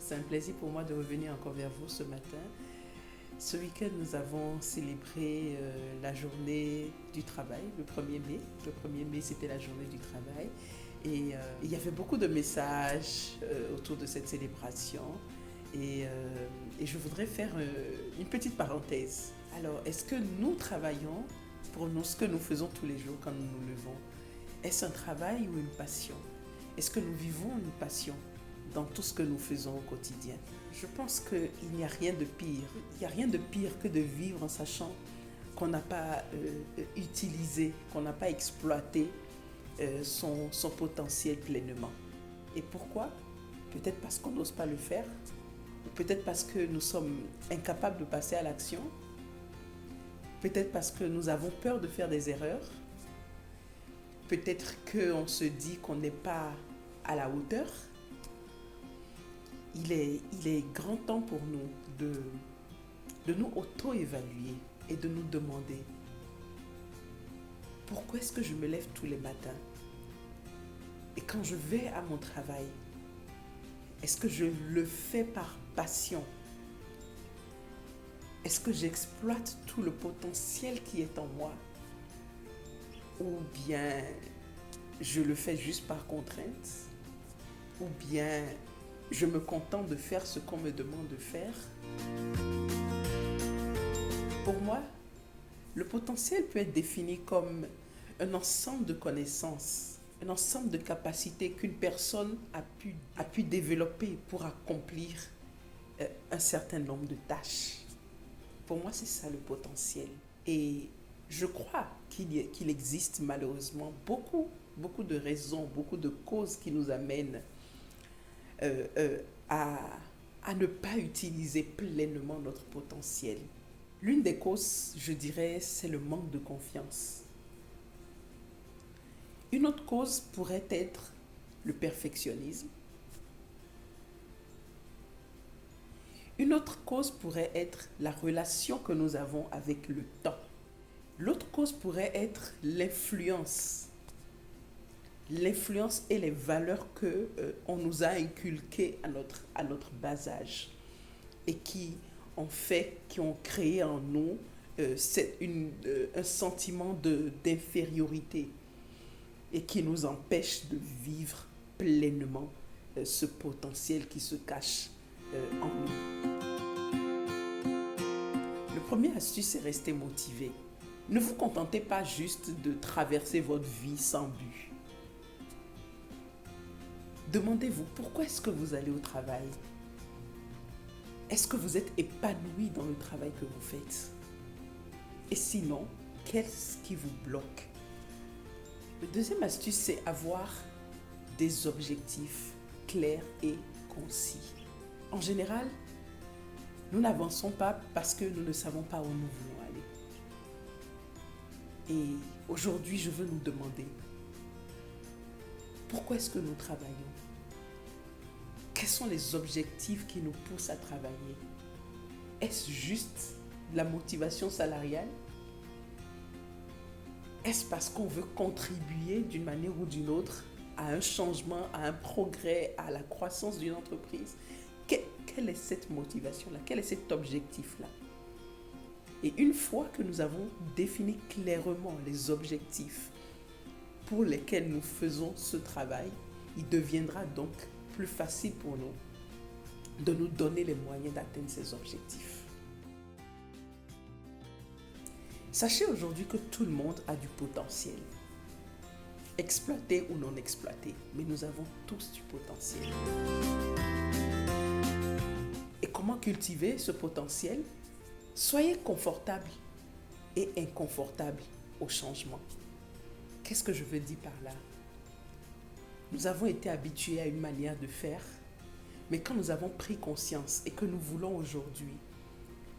c'est un plaisir pour moi de revenir encore vers vous ce matin. Ce week-end, nous avons célébré la journée du travail, le 1er mai. Le 1er mai, c'était la journée du travail. Et il y avait beaucoup de messages autour de cette célébration. Et je voudrais faire une petite parenthèse. Alors, est-ce que nous travaillons pour nous, ce que nous faisons tous les jours quand nous nous levons? Est-ce un travail ou une passion? Est-ce que nous vivons une passion dans tout ce que nous faisons au quotidien? Je pense qu'il n'y a rien de pire. Il n'y a rien de pire que de vivre en sachant qu'on n'a pas utilisé, qu'on n'a pas exploité son potentiel pleinement. Et pourquoi? Peut-être parce qu'on n'ose pas le faire, ou peut-être parce que nous sommes incapables de passer à l'action, peut-être parce que nous avons peur de faire des erreurs, peut-être qu'on se dit qu'on n'est pas à la hauteur. Il est grand temps pour nous de nous auto-évaluer et de nous demander pourquoi est-ce que je me lève tous les matins et quand je vais à mon travail, est-ce que je le fais par passion? Est-ce que j'exploite tout le potentiel qui est en moi? Ou bien je le fais juste par contrainte? Ou bien je me contente de faire ce qu'on me demande de faire? Pour moi, le potentiel peut être défini comme un ensemble de connaissances, un ensemble de capacités qu'une personne a pu développer pour accomplir un certain nombre de tâches. Pour moi, c'est ça le potentiel. Et je crois qu'il existe malheureusement beaucoup de raisons, beaucoup de causes qui nous amènent à ne pas utiliser pleinement notre potentiel. L'une des causes, je dirais, c'est le manque de confiance. Une autre cause pourrait être le perfectionnisme. Une autre cause pourrait être la relation que nous avons avec le temps. L'autre cause pourrait être l'influence. L'influence et les valeurs qu'on nous a inculquées à notre bas âge et qui ont créé en nous un sentiment d'infériorité et qui nous empêche de vivre pleinement ce potentiel qui se cache en nous. Le premier astuce, c'est rester motivé. Ne vous contentez pas juste de traverser votre vie sans but. Demandez-vous pourquoi est-ce que vous allez au travail? Est-ce que vous êtes épanoui dans le travail que vous faites? Et sinon, qu'est-ce qui vous bloque? Le deuxième astuce, c'est avoir des objectifs clairs et concis. En général, nous n'avançons pas parce que nous ne savons pas où nous voulons aller. Et aujourd'hui, je veux nous demander, pourquoi est-ce que nous travaillons? Quels sont les objectifs qui nous poussent à travailler? Est-ce juste la motivation salariale? Est-ce parce qu'on veut contribuer d'une manière ou d'une autre à un changement, à un progrès, à la croissance d'une entreprise? Quelle est cette motivation-là? Quel est cet objectif-là? Et une fois que nous avons défini clairement les objectifs pour lesquels nous faisons ce travail, il deviendra donc plus facile pour nous de nous donner les moyens d'atteindre ces objectifs. Sachez aujourd'hui que tout le monde a du potentiel, exploité ou non exploité, mais nous avons tous du potentiel. Et comment cultiver ce potentiel? Soyez confortable et inconfortable au changement. Qu'est-ce que je veux dire par là? Nous avons été habitués à une manière de faire, mais quand nous avons pris conscience et que nous voulons aujourd'hui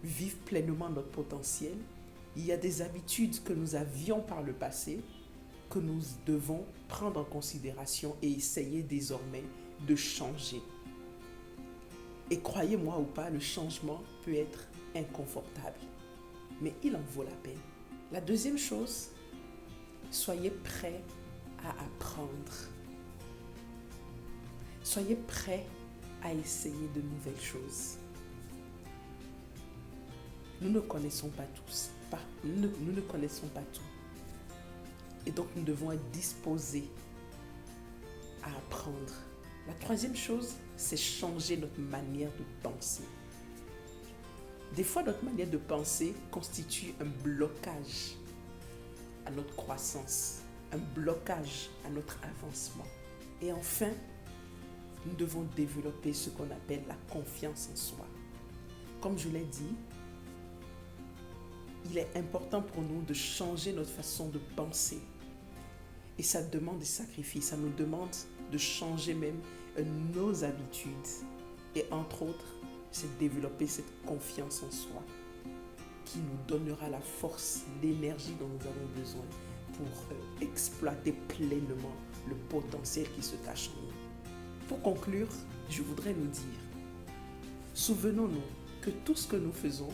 vivre pleinement notre potentiel, il y a des habitudes que nous avions par le passé que nous devons prendre en considération et essayer désormais de changer. Et croyez-moi ou pas, le changement peut être inconfortable, mais il en vaut la peine. La deuxième chose, soyez prêts à apprendre. Soyez prêts à essayer de nouvelles choses. Nous ne connaissons pas tous, nous ne connaissons pas tout. Et donc nous devons être disposés à apprendre. La troisième chose, c'est changer notre manière de penser. Des fois, notre manière de penser constitue un blocage à notre croissance, un blocage à notre avancement. Et enfin, nous devons développer ce qu'on appelle la confiance en soi. Comme je l'ai dit, il est important pour nous de changer notre façon de penser. Et ça demande des sacrifices, ça nous demande de changer même nos habitudes. Et entre autres, c'est développer cette confiance en soi qui nous donnera la force, l'énergie dont nous avons besoin pour exploiter pleinement le potentiel qui se cache en nous. Pour conclure, je voudrais nous dire, souvenons-nous que tout ce que nous faisons,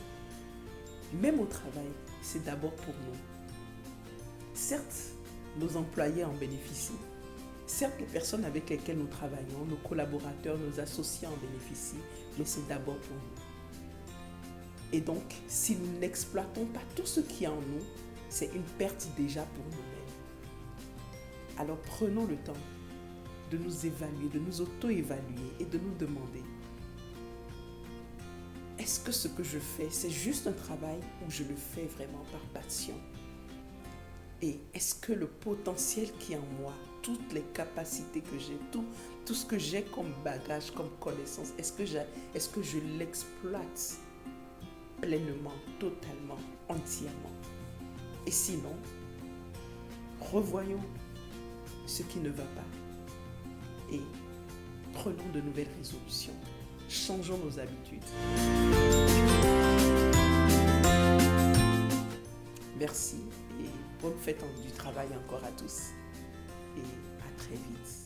même au travail, c'est d'abord pour nous. Certes, nos employés en bénéficient. Certes, les personnes avec lesquelles nous travaillons, nos collaborateurs, nos associés en bénéficient, mais c'est d'abord pour nous. Et donc, si nous n'exploitons pas tout ce qui est en nous, c'est une perte déjà pour nous-mêmes. Alors prenons le temps de nous évaluer, de nous auto-évaluer et de nous demander, est-ce que ce que je fais, c'est juste un travail ou je le fais vraiment par passion? Et est-ce que le potentiel qui est en moi, toutes les capacités que j'ai, tout ce que j'ai comme bagage, comme connaissance, est-ce que je l'exploite pleinement, totalement, entièrement? Et sinon, revoyons ce qui ne va pas et prenons de nouvelles résolutions. Changeons nos habitudes. Merci et bonne fête du travail encore à tous et à très vite.